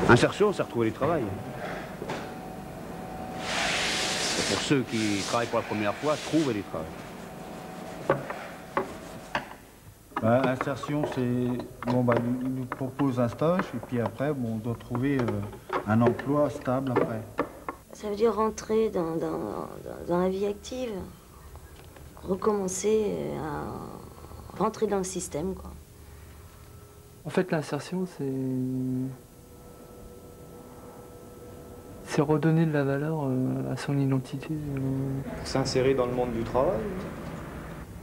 Insertion, c'est retrouver du travail. Et pour ceux qui travaillent pour la première fois, trouver du travail. Insertion, c'est... Bon, il nous propose un stage, et puis après, bon, on doit trouver un emploi stable après. Ça veut dire rentrer dans la vie active, recommencer à rentrer dans le système, quoi. En fait, l'insertion, c'est redonner de la valeur à son identité. S'insérer dans le monde du travail.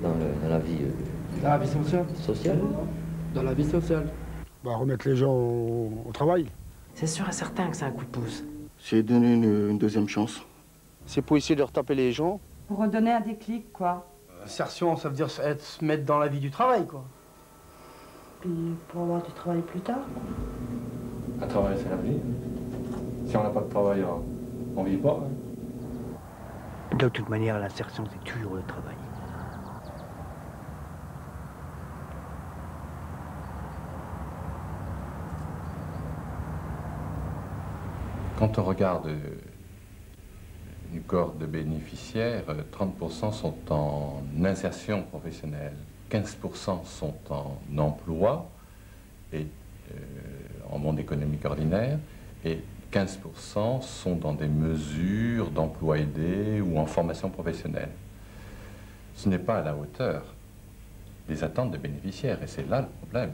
Dans la vie sociale. Dans la vie sociale. Remettre les gens au travail. C'est sûr et certain que c'est un coup de pouce. C'est donner une deuxième chance. C'est pour essayer de retaper les gens. Pour redonner un déclic, quoi. Insertion, ça veut dire se mettre dans la vie du travail, quoi. Puis pour avoir du travail plus tard. Un travail, c'est la vie. Si on n'a pas de travail, on ne vit pas. De toute manière, l'insertion, c'est toujours le travail. Quand on regarde une cohorte de bénéficiaires, 30% sont en insertion professionnelle, 15% sont en emploi et en monde économique ordinaire, et 15% sont dans des mesures d'emploi aidé ou en formation professionnelle. Ce n'est pas à la hauteur des attentes des bénéficiaires, et c'est là le problème.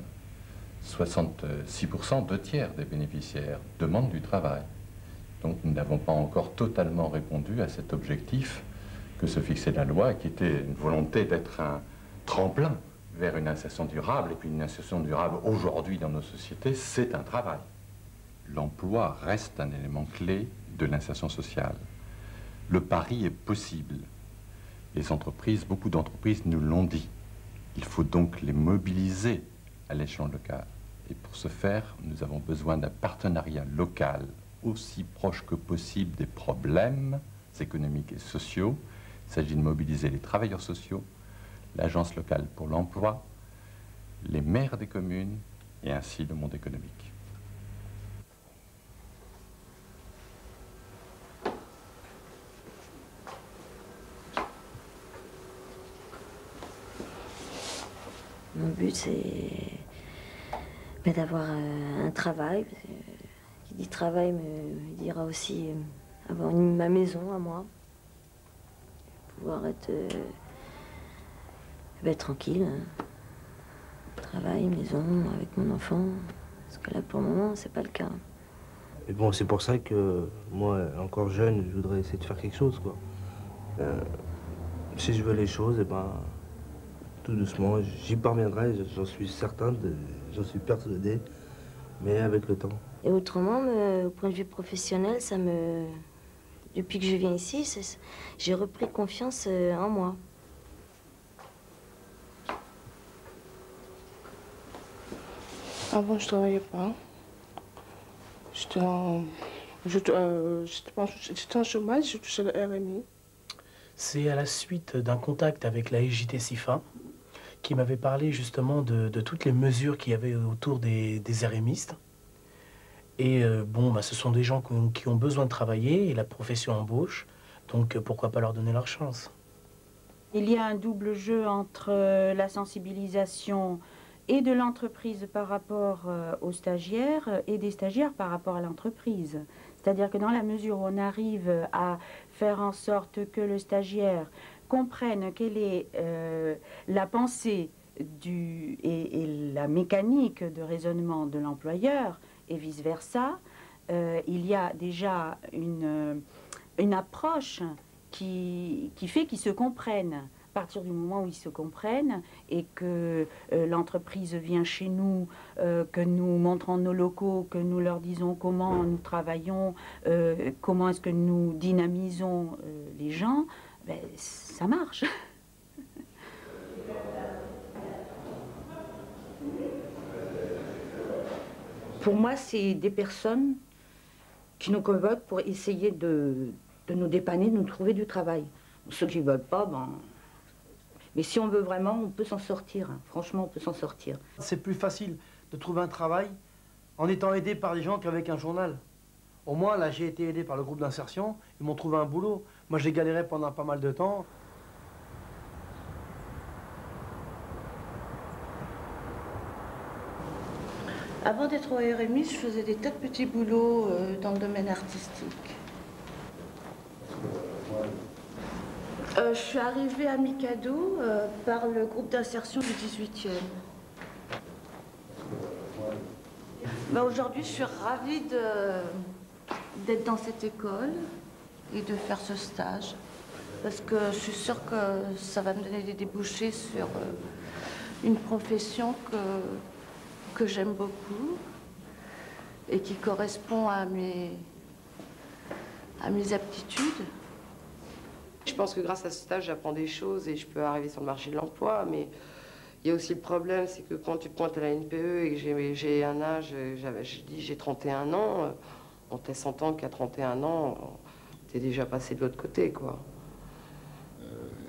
66%, 2/3 des bénéficiaires demandent du travail. Donc nous n'avons pas encore totalement répondu à cet objectif que se fixait la loi, qui était une volonté d'être un tremplin vers une insertion durable. Et puis une insertion durable aujourd'hui dans nos sociétés, c'est un travail. L'emploi reste un élément clé de l'insertion sociale. Le pari est possible. Les entreprises, beaucoup d'entreprises nous l'ont dit. Il faut donc les mobiliser à l'échelon local. Et pour ce faire, nous avons besoin d'un partenariat local aussi proche que possible des problèmes économiques et sociaux. Il s'agit de mobiliser les travailleurs sociaux, l'agence locale pour l'emploi, les maires des communes et ainsi le monde économique. Mon but, c'est d'avoir un travail. Qui dit travail me dira aussi avoir ma maison à moi. Pouvoir être tranquille. Travail, maison, avec mon enfant. Parce que là, pour le moment, c'est pas le cas. Et bon, c'est pour ça que moi, encore jeune, je voudrais essayer de faire quelque chose, quoi. Si je veux les choses, et ben, tout doucement, j'y parviendrai, j'en suis certain, j'en suis persuadé, mais avec le temps. Et autrement, au point de vue professionnel, depuis que je viens ici, j'ai repris confiance en moi. Avant, je travaillais pas. J'étais en chômage, je touchais le RMI. C'est à la suite d'un contact avec la SJT-SIFA qui m'avait parlé justement de toutes les mesures qu'il y avait autour des RMistes. Et ce sont des gens qui ont besoin de travailler et la profession embauche, donc pourquoi pas leur donner leur chance. Il y a un double jeu entre la sensibilisation et de l'entreprise par rapport aux stagiaires et des stagiaires par rapport à l'entreprise. C'est-à-dire que dans la mesure où on arrive à faire en sorte que le stagiaire comprenne quelle est la pensée et la mécanique de raisonnement de l'employeur, et vice-versa, il y a déjà une approche qui fait qu'ils se comprennent. À partir du moment où ils se comprennent et que l'entreprise vient chez nous, que nous montrons nos locaux, que nous leur disons comment nous travaillons, comment est-ce que nous dynamisons les gens, ça marche. Pour moi, c'est des personnes qui nous convoquent pour essayer de nous dépanner, de nous trouver du travail. Ceux qui ne veulent pas, mais si on veut vraiment, on peut s'en sortir. Hein. Franchement, on peut s'en sortir. C'est plus facile de trouver un travail en étant aidé par des gens qui avaient qu'un journal. Au moins, là, j'ai été aidé par le groupe d'insertion, ils m'ont trouvé un boulot. Moi, j'ai galéré pendant pas mal de temps. Avant d'être au RMI, je faisais des tas de petits boulots dans le domaine artistique. Je suis arrivée à Mikado par le groupe d'insertion du 18e. Aujourd'hui, je suis ravie d'être dans cette école et de faire ce stage. Parce que je suis sûre que ça va me donner des débouchés sur une profession que j'aime beaucoup et qui correspond à mes aptitudes. Je pense que grâce à ce stage, j'apprends des choses et je peux arriver sur le marché de l'emploi, mais il y a aussi le problème, c'est que quand tu te pointes à la NPE et que j'ai un âge, j'ai 31 ans, on te laisse entendre qu'à 31 ans, t'es déjà passé de l'autre côté, quoi.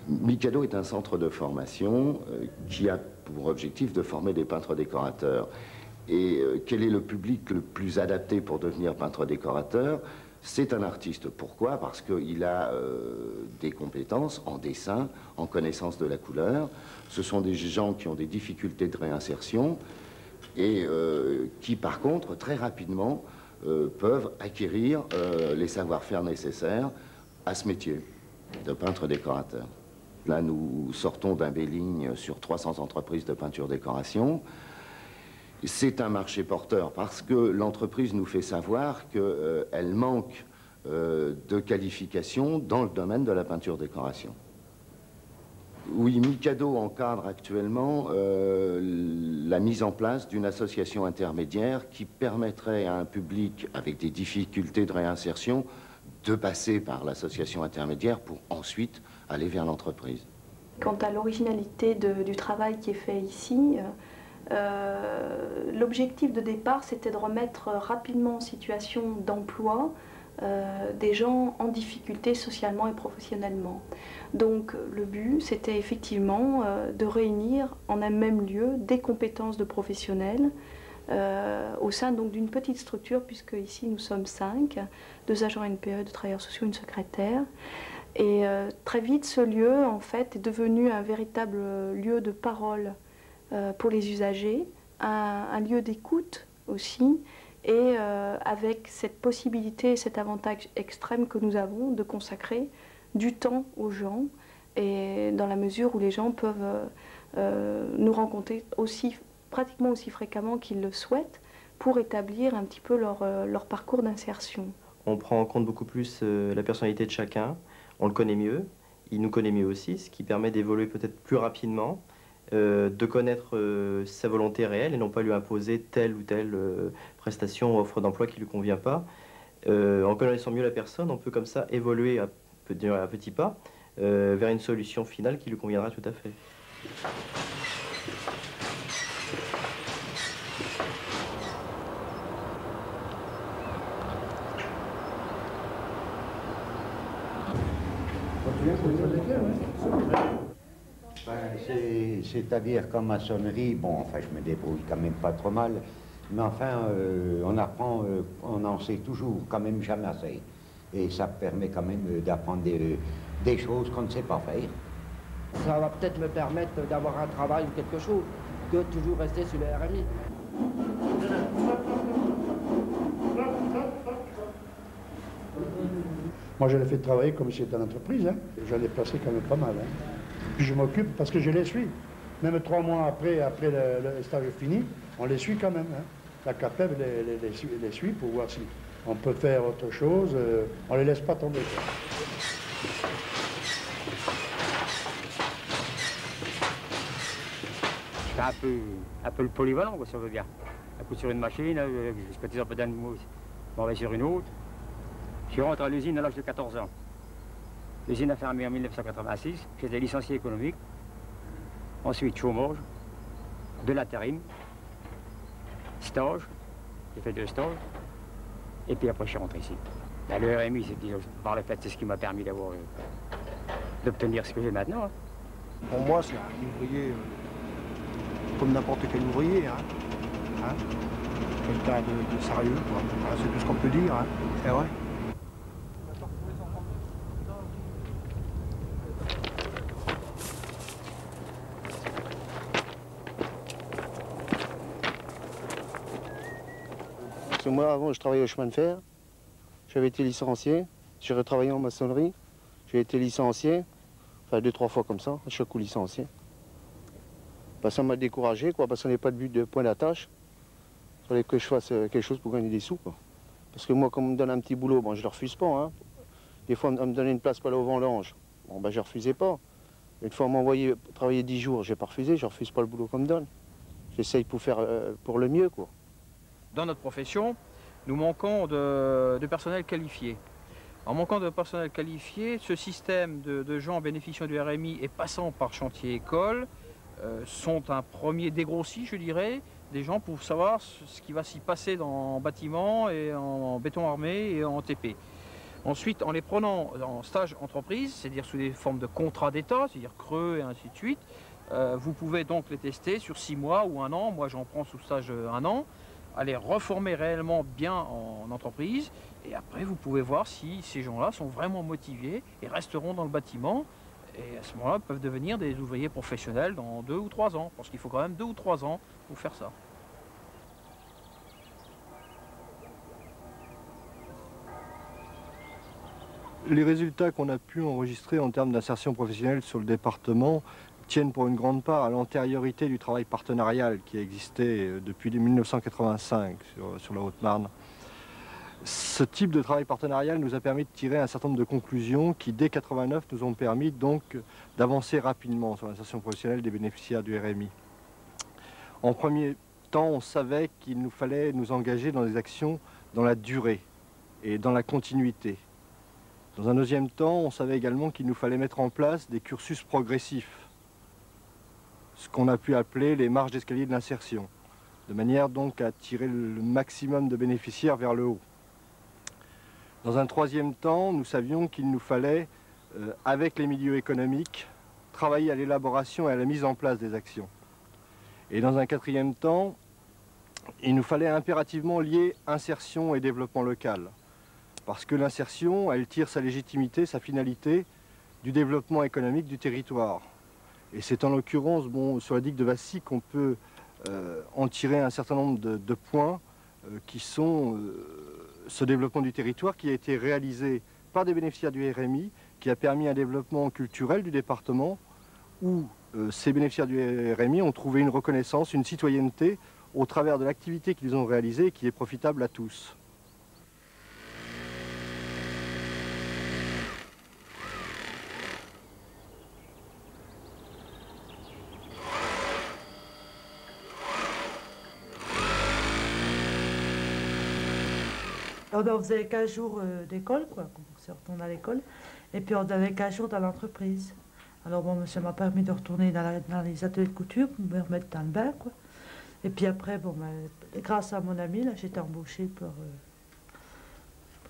Mikado est un centre de formation qui a pour objectif de former des peintres décorateurs. Et quel est le public le plus adapté pour devenir peintre décorateur? C'est un artiste. Pourquoi? Parce qu'il a des compétences en dessin, en connaissance de la couleur. Ce sont des gens qui ont des difficultés de réinsertion et qui, par contre, très rapidement, peuvent acquérir les savoir-faire nécessaires à ce métier de peintre décorateur. Là, nous sortons d'un B-Ligne sur 300 entreprises de peinture-décoration. C'est un marché porteur parce que l'entreprise nous fait savoir qu'elle manque de qualifications dans le domaine de la peinture-décoration. Oui, Mikado encadre actuellement la mise en place d'une association intermédiaire qui permettrait à un public avec des difficultés de réinsertion de passer par l'association intermédiaire pour ensuite aller vers l'entreprise. Quant à l'originalité du travail qui est fait ici, l'objectif de départ, c'était de remettre rapidement en situation d'emploi des gens en difficulté socialement et professionnellement. Donc le but, c'était effectivement de réunir en un même lieu des compétences de professionnels au sein d'une petite structure, puisque ici nous sommes 5, 2 agents NPE, 2 travailleurs sociaux, une secrétaire. Et très vite, ce lieu, en fait, est devenu un véritable lieu de parole pour les usagers, un lieu d'écoute aussi, et avec cette possibilité, cet avantage extrême que nous avons de consacrer du temps aux gens, et dans la mesure où les gens peuvent nous rencontrer pratiquement aussi fréquemment qu'ils le souhaitent pour établir un petit peu leur parcours d'insertion. On prend en compte beaucoup plus la personnalité de chacun, on le connaît mieux, il nous connaît mieux aussi, ce qui permet d'évoluer peut-être plus rapidement, de connaître sa volonté réelle et non pas lui imposer telle ou telle prestation ou offre d'emploi qui ne lui convient pas. En connaissant mieux la personne, on peut comme ça évoluer à petits pas vers une solution finale qui lui conviendra tout à fait. C'est-à-dire qu'en maçonnerie, bon, enfin, je me débrouille quand même pas trop mal, mais enfin, on apprend, on en sait toujours, quand même jamais assez. Et ça permet quand même d'apprendre des choses qu'on ne sait pas faire. Ça va peut-être me permettre d'avoir un travail ou quelque chose, que toujours rester sur le RMI. Moi, je l'ai fait travailler comme si c'était une entreprise. Hein. J'en ai placé quand même pas mal. Hein. Puis je m'occupe parce que je les suis. Même 3 mois après le stage fini, on les suit quand même. Hein. La CAPEB les suit pour voir si on peut faire autre chose. On ne les laisse pas tomber. C'est un peu le polyvalent, quoi, si on veut bien. Un coup sur une machine, je cotise un peu d'un mot, on va sur une autre. Je suis rentré à l'usine à l'âge de 14 ans. L'usine a fermé en 1986, j'étais licencié économique. Ensuite, chômage, de l'intérim, stage, j'ai fait 2 stages, et puis après je suis rentré ici. Ben, le RMI, par le fait, c'est ce qui m'a permis d'obtenir ce que j'ai maintenant. Hein. Pour moi, c'est un ouvrier comme n'importe quel ouvrier. Hein. quelqu'un de sérieux, quoi. Voilà, c'est tout ce qu'on peut dire, hein. C'est vrai. Parce que moi, avant, je travaillais au chemin de fer. J'avais été licencié. J'ai retravaillé en maçonnerie. J'ai été licencié. Enfin, 2-3 fois comme ça, à chaque coup licencié. Bah, ça m'a découragé, quoi, parce qu'on n'est pas de but de point d'attache. Il fallait que je fasse quelque chose pour gagner des sous, quoi. Parce que moi, quand on me donne un petit boulot, bon, je ne le refuse pas, hein. Des fois, on me donnait une place pour aller au vendange. Bon, bah, je ne refusais pas. Une fois, on m'a envoyé travailler 10 jours, je n'ai pas refusé, je ne refuse pas le boulot qu'on me donne. J'essaye pour faire pour le mieux, quoi. Dans notre profession, nous manquons de personnel qualifié. En manquant de personnel qualifié, ce système de gens bénéficiant du RMI et passant par chantier école sont un premier dégrossi, je dirais, des gens pour savoir ce qui va s'y passer en bâtiment et en béton armé et en TP. Ensuite, en les prenant en stage entreprise, c'est-à-dire sous des formes de contrat d'État, c'est-à-dire creux et ainsi de suite, vous pouvez donc les tester sur 6 mois ou 1 an. Moi, j'en prends sous stage 1 an. À les reformer réellement bien en entreprise, et après vous pouvez voir si ces gens-là sont vraiment motivés et resteront dans le bâtiment, et à ce moment-là peuvent devenir des ouvriers professionnels dans 2 ou 3 ans, parce qu'il faut quand même 2 ou 3 ans pour faire ça. Les résultats qu'on a pu enregistrer en termes d'insertion professionnelle sur le département tiennent pour une grande part à l'antériorité du travail partenarial qui existait depuis 1985 sur la Haute-Marne. Ce type de travail partenarial nous a permis de tirer un certain nombre de conclusions qui, dès 1989, nous ont permis donc d'avancer rapidement sur l'insertion professionnelle des bénéficiaires du RMI. En premier temps, on savait qu'il nous fallait nous engager dans des actions dans la durée et dans la continuité. Dans un deuxième temps, on savait également qu'il nous fallait mettre en place des cursus progressifs, ce qu'on a pu appeler les marches d'escalier de l'insertion, de manière donc à tirer le maximum de bénéficiaires vers le haut. Dans un troisième temps, nous savions qu'il nous fallait, avec les milieux économiques, travailler à l'élaboration et à la mise en place des actions. Et dans un quatrième temps, il nous fallait impérativement lier insertion et développement local. Parce que l'insertion, elle tire sa légitimité, sa finalité, du développement économique du territoire. Et c'est en l'occurrence sur la digue de Vassy qu'on peut en tirer un certain nombre de points qui sont ce développement du territoire qui a été réalisé par des bénéficiaires du RMI, qui a permis un développement culturel du département où ces bénéficiaires du RMI ont trouvé une reconnaissance, une citoyenneté au travers de l'activité qu'ils ont réalisée et qui est profitable à tous. On faisait 15 jours d'école, quoi. On retourne à l'école. Et puis on avait 15 jours dans l'entreprise. Alors bon, ça m'a permis de retourner dans les ateliers de couture, pour me remettre dans le bain, quoi. Et puis après, bon, grâce à mon ami, là, j'ai été embauchée pour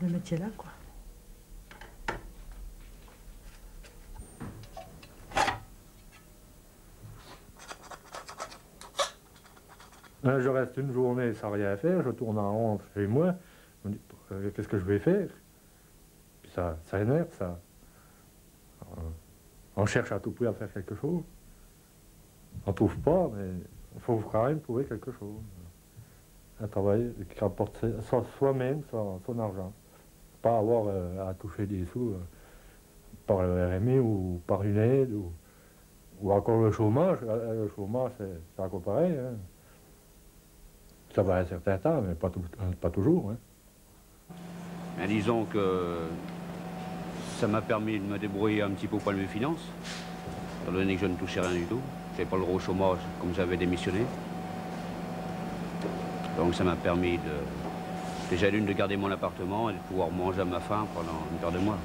le métier là, quoi. Là, je reste une journée sans rien faire, je tourne en rond chez moi. Qu'est-ce que je vais faire? Puis ça énerve, ça. On cherche à tout prix à faire quelque chose. On ne trouve pas, mais il faut quand même trouver quelque chose. Un travail qui rapporte soi-même son argent. Pas avoir à toucher des sous par le RMI ou par une aide ou encore le chômage. Le chômage, c'est encore pareil. Hein. Ça va un certain temps, mais pas toujours. Hein. Ben, disons que ça m'a permis de me débrouiller un petit peu au point de vue finance, étant donné que je ne touchais rien du tout. Je n'avais pas le gros chômage comme j'avais démissionné. Donc ça m'a permis déjà d'une de garder mon appartement et de pouvoir manger à ma faim pendant une paire de mois.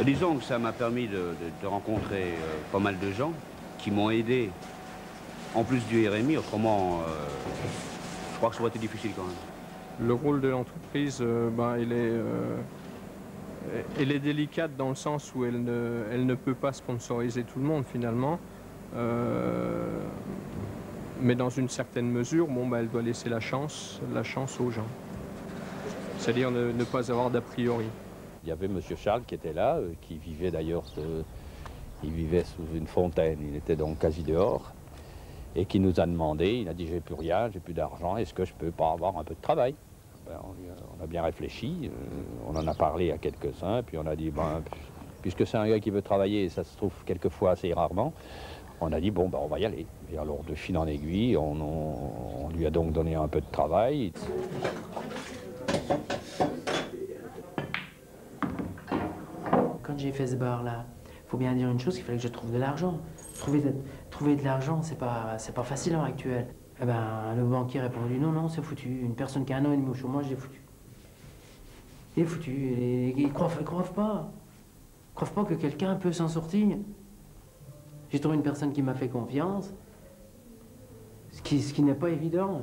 Disons que ça m'a permis de rencontrer pas mal de gens qui m'ont aidé, en plus du RMI, autrement je crois que ça aurait été difficile quand même. Le rôle de l'entreprise, elle est délicate dans le sens où elle ne peut pas sponsoriser tout le monde finalement. Mais dans une certaine mesure, bon, elle doit laisser la chance aux gens. C'est-à-dire ne pas avoir d'a priori. Il y avait M. Charles qui était là, qui vivait d'ailleurs, il vivait sous une fontaine, il était donc quasi dehors, et qui nous a demandé, il a dit j'ai plus rien, j'ai plus d'argent, est-ce que je peux pas avoir un peu de travail? Ben, on a bien réfléchi, on en a parlé à quelques-uns, puis on a dit, ben, puisque c'est un gars qui veut travailler, et ça se trouve quelquefois assez rarement, on a dit bon, ben, on va y aller. Et alors de fil en aiguille, on lui a donc donné un peu de travail. Quand j'ai fait ce bar-là, il faut bien dire une chose, il fallait que je trouve de l'argent. Trouver de l'argent, c'est pas facile à l'heure actuelle. Eh ben, le banquier a répondu non, non, c'est foutu. Une personne qui a 1 an et demi au chômage, il est foutu. Il est foutu. Ils ne croient pas. Ils croient pas que quelqu'un peut s'en sortir. J'ai trouvé une personne qui m'a fait confiance, ce qui n'est pas évident.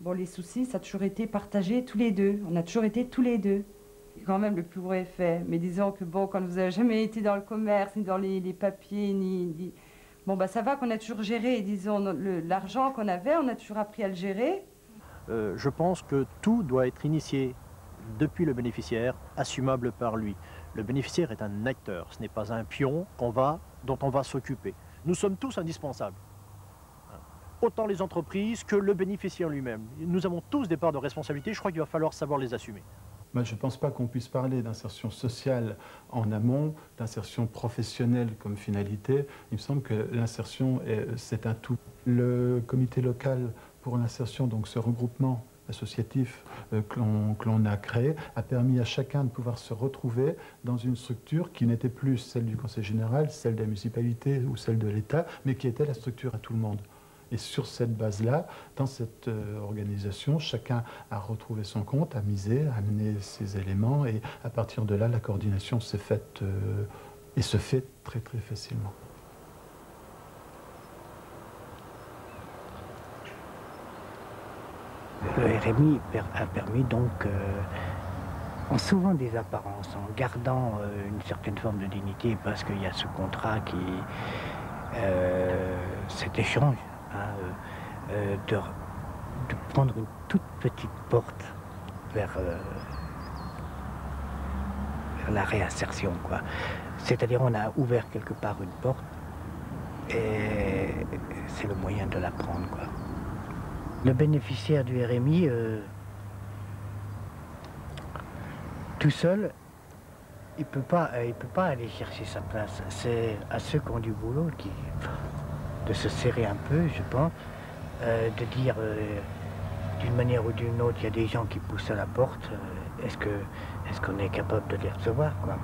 Bon, les soucis, ça a toujours été partagé tous les deux. On a toujours été tous les deux. Quand même le plus gros effet. Mais disons que bon, quand vous n'avez jamais été dans le commerce, ni dans les papiers, ni... Bon, bah ça va qu'on a toujours géré, disons, l'argent qu'on avait, on a toujours appris à le gérer. Je pense que tout doit être initié depuis le bénéficiaire, assumable par lui. Le bénéficiaire est un acteur, ce n'est pas un pion dont on va s'occuper. Nous sommes tous indispensables. Autant les entreprises que le bénéficiaire lui-même. Nous avons tous des parts de responsabilité, je crois qu'il va falloir savoir les assumer. Moi, je ne pense pas qu'on puisse parler d'insertion sociale en amont, d'insertion professionnelle comme finalité. Il me semble que l'insertion, c'est un tout. Le comité local pour l'insertion, donc ce regroupement associatif que l'on a créé, a permis à chacun de pouvoir se retrouver dans une structure qui n'était plus celle du conseil général, celle de la municipalité ou celle de l'État, mais qui était la structure à tout le monde. Et sur cette base-là, dans cette organisation, chacun a retrouvé son compte, a misé, a amené ses éléments, et à partir de là, la coordination s'est faite et se fait très très facilement. Le RMI a permis donc, en sauvant des apparences, en gardant une certaine forme de dignité, parce qu'il y a ce contrat qui, cet échange, de prendre une toute petite porte vers la réinsertion, quoi. C'est-à-dire on a ouvert quelque part une porte et c'est le moyen de la prendre, quoi. Le bénéficiaire du RMI, tout seul, il peut pas aller chercher sa place. C'est à ceux qui ont du boulot de se serrer un peu, je pense, de dire d'une manière ou d'une autre, il y a des gens qui poussent à la porte, est-ce qu'on est capable de les recevoir, quoi.